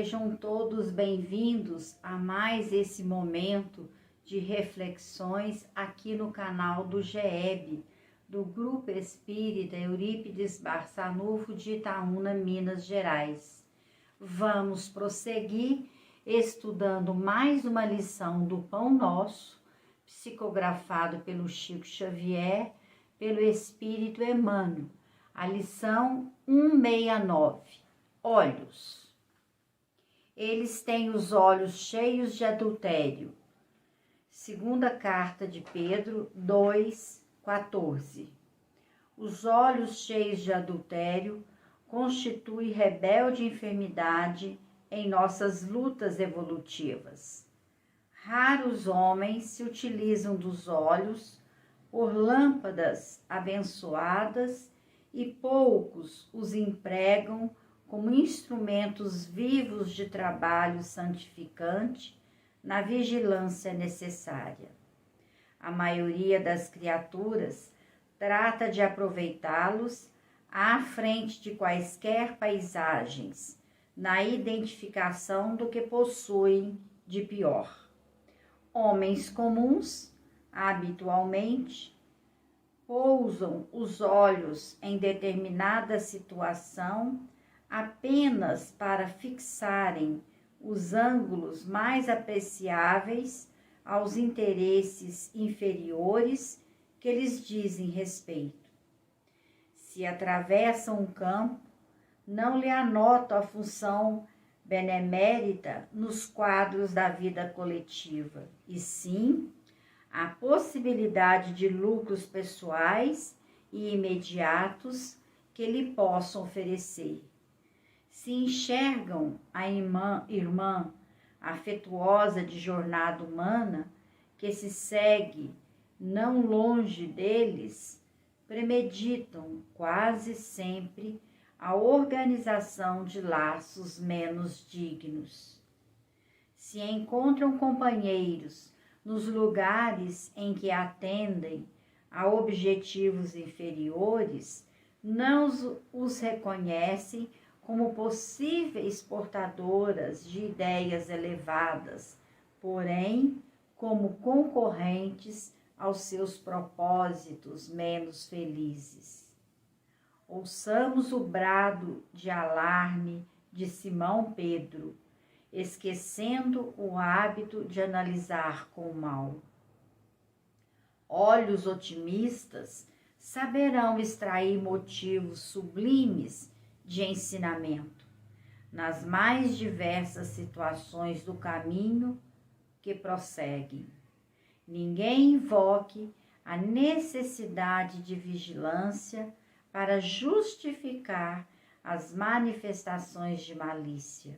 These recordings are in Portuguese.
Sejam todos bem-vindos a mais esse momento de reflexões aqui no canal do GEB, do Grupo Espírita Eurípides Barçanufo de Itaúna, Minas Gerais. Vamos prosseguir estudando mais uma lição do Pão Nosso, psicografado pelo Chico Xavier, pelo Espírito Emmanuel, a lição 169, olhos. Eles têm os olhos cheios de adultério. Segunda carta de Pedro 2:14. Os olhos cheios de adultério constituem rebelde enfermidade em nossas lutas evolutivas. Raros homens se utilizam dos olhos por lâmpadas abençoadas e poucos os empregam como instrumentos vivos de trabalho santificante na vigilância necessária. A maioria das criaturas trata de aproveitá-los à frente de quaisquer paisagens, na identificação do que possuem de pior. Homens comuns, habitualmente, pousam os olhos em determinada situação apenas para fixarem os ângulos mais apreciáveis aos interesses inferiores que lhes dizem respeito. Se atravessam um campo, não lhe anotam a função benemérita nos quadros da vida coletiva, e sim a possibilidade de lucros pessoais e imediatos que lhe possam oferecer. Se enxergam a irmã afetuosa de jornada humana que se segue não longe deles, premeditam quase sempre a organização de laços menos dignos. Se encontram companheiros nos lugares em que atendem a objetivos inferiores, não os reconhecem como possíveis portadoras de ideias elevadas, porém como concorrentes aos seus propósitos menos felizes. Ouçamos o brado de alarme de Simão Pedro, esquecendo o hábito de analisar com o mal. Olhos otimistas saberão extrair motivos sublimes de ensinamento nas mais diversas situações do caminho que prosseguem. Ninguém invoque a necessidade de vigilância para justificar as manifestações de malícia.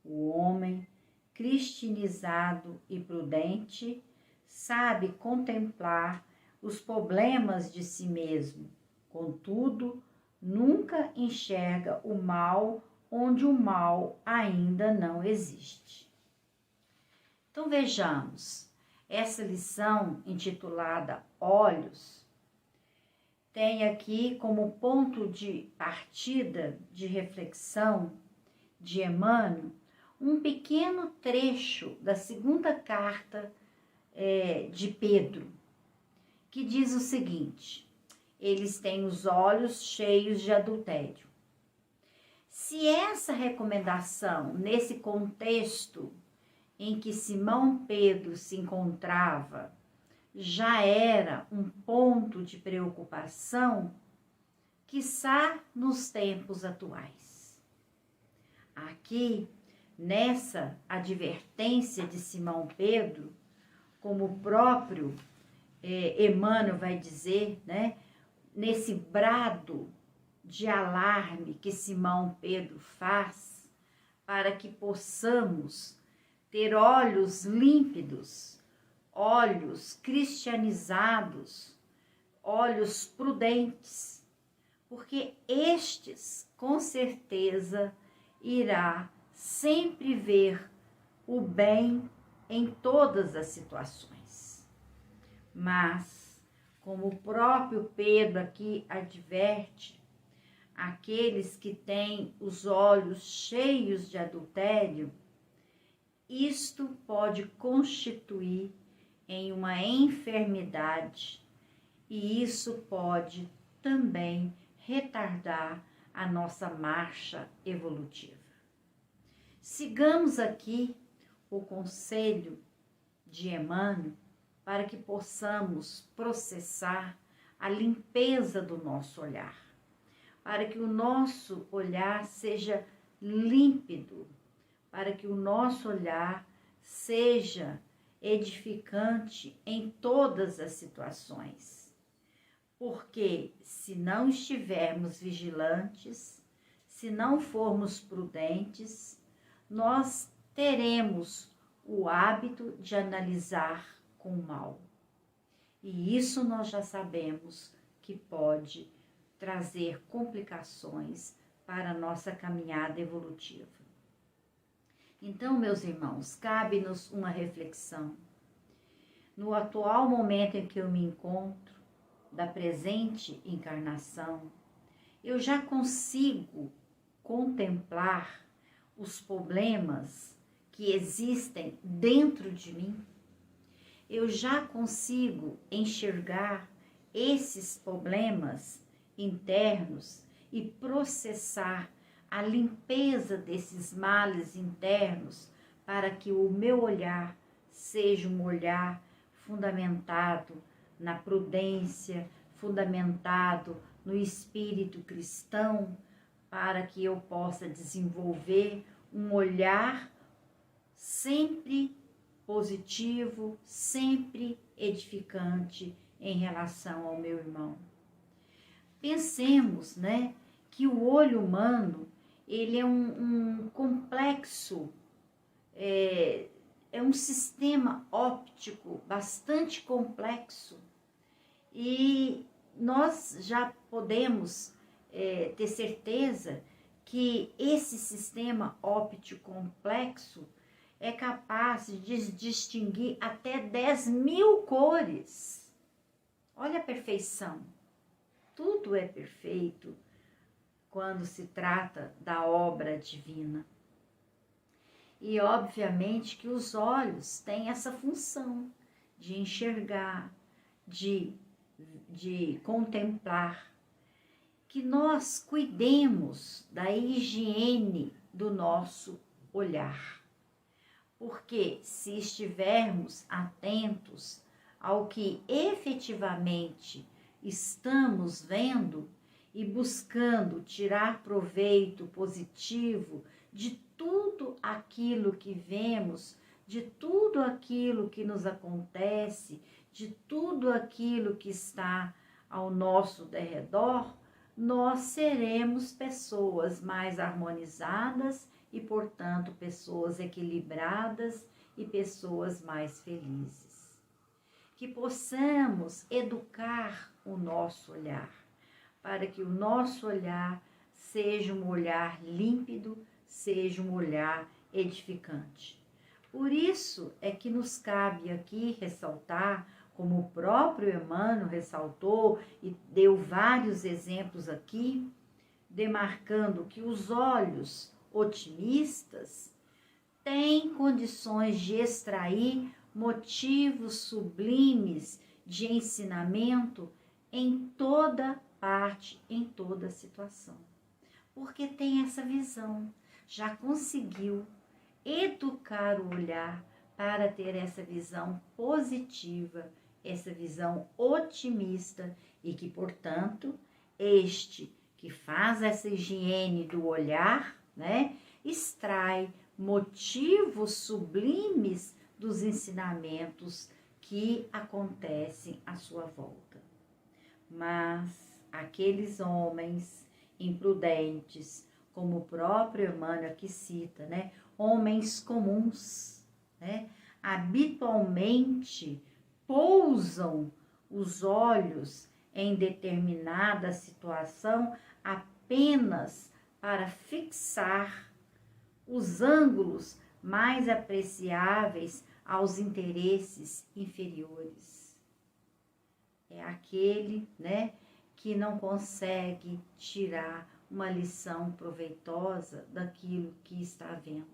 O homem cristianizado e prudente sabe contemplar os problemas de si mesmo, contudo, nunca enxerga o mal onde o mal ainda não existe. Então vejamos, essa lição intitulada Olhos tem aqui como ponto de partida, de reflexão de Emmanuel, um pequeno trecho da segunda carta de Pedro, que diz o seguinte: eles têm os olhos cheios de adultério. Se essa recomendação, nesse contexto em que Simão Pedro se encontrava, já era um ponto de preocupação, quiçá nos tempos atuais. Aqui, nessa advertência de Simão Pedro, como o próprio Emmanuel vai dizer, né, nesse brado de alarme que Simão Pedro faz, para que possamos ter olhos límpidos, olhos cristianizados, olhos prudentes, porque estes, com certeza, irá sempre ver o bem em todas as situações. Mas, como o próprio Pedro aqui adverte, aqueles que têm os olhos cheios de adultério, isto pode constituir em uma enfermidade e isso pode também retardar a nossa marcha evolutiva. Sigamos aqui o conselho de Emmanuel para que possamos processar a limpeza do nosso olhar, para que o nosso olhar seja límpido, para que o nosso olhar seja edificante em todas as situações. Porque se não estivermos vigilantes, se não formos prudentes, nós teremos o hábito de analisar com o mal. E isso nós já sabemos que pode trazer complicações para a nossa caminhada evolutiva. Então, meus irmãos, cabe-nos uma reflexão. No atual momento em que eu me encontro, da presente encarnação, eu já consigo contemplar os problemas que existem dentro de mim? Eu já consigo enxergar esses problemas internos e processar a limpeza desses males internos para que o meu olhar seja um olhar fundamentado na prudência, fundamentado no espírito cristão, para que eu possa desenvolver um olhar sempre positivo, sempre edificante em relação ao meu irmão. Pensemos, que o olho humano, ele é um complexo, é um sistema óptico bastante complexo e nós já podemos ter certeza que esse sistema óptico complexo é capaz de distinguir até 10.000 cores. Olha a perfeição. Tudo é perfeito quando se trata da obra divina. E obviamente que os olhos têm essa função de enxergar, de contemplar, que nós cuidemos da higiene do nosso olhar. Porque se estivermos atentos ao que efetivamente estamos vendo e buscando tirar proveito positivo de tudo aquilo que vemos, de tudo aquilo que nos acontece, de tudo aquilo que está ao nosso derredor, nós seremos pessoas mais harmonizadas e, portanto, pessoas equilibradas e pessoas mais felizes. Que possamos educar o nosso olhar, para que o nosso olhar seja um olhar límpido, seja um olhar edificante. Por isso é que nos cabe aqui ressaltar, como o próprio Emmanuel ressaltou e deu vários exemplos aqui, demarcando que os olhos otimistas têm condições de extrair motivos sublimes de ensinamento em toda parte, em toda situação. Porque tem essa visão, já conseguiu educar o olhar para ter essa visão positiva, essa visão otimista e que, portanto, este que faz essa higiene do olhar, extrai motivos sublimes dos ensinamentos que acontecem à sua volta. Mas aqueles homens imprudentes, como o próprio Emmanuel aqui cita, homens comuns, habitualmente pousam os olhos em determinada situação apenas para fixar os ângulos mais apreciáveis aos interesses inferiores. É aquele, que não consegue tirar uma lição proveitosa daquilo que está vendo.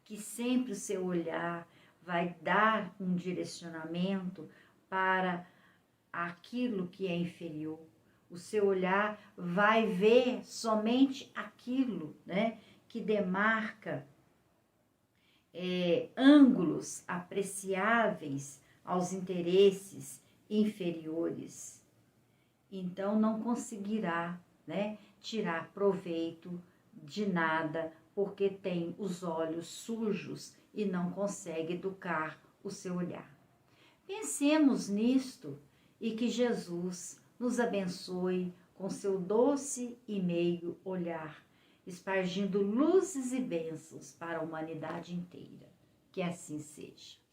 Que sempre o seu olhar vai dar um direcionamento para aquilo que é inferior. O seu olhar vai ver somente aquilo, né, que demarca ângulos apreciáveis aos interesses inferiores. Então não conseguirá, né, tirar proveito de nada, porque tem os olhos sujos e não consegue educar o seu olhar. Pensemos nisto e que Jesus nos abençoe com seu doce e meigo olhar, espargindo luzes e bênçãos para a humanidade inteira. Que assim seja.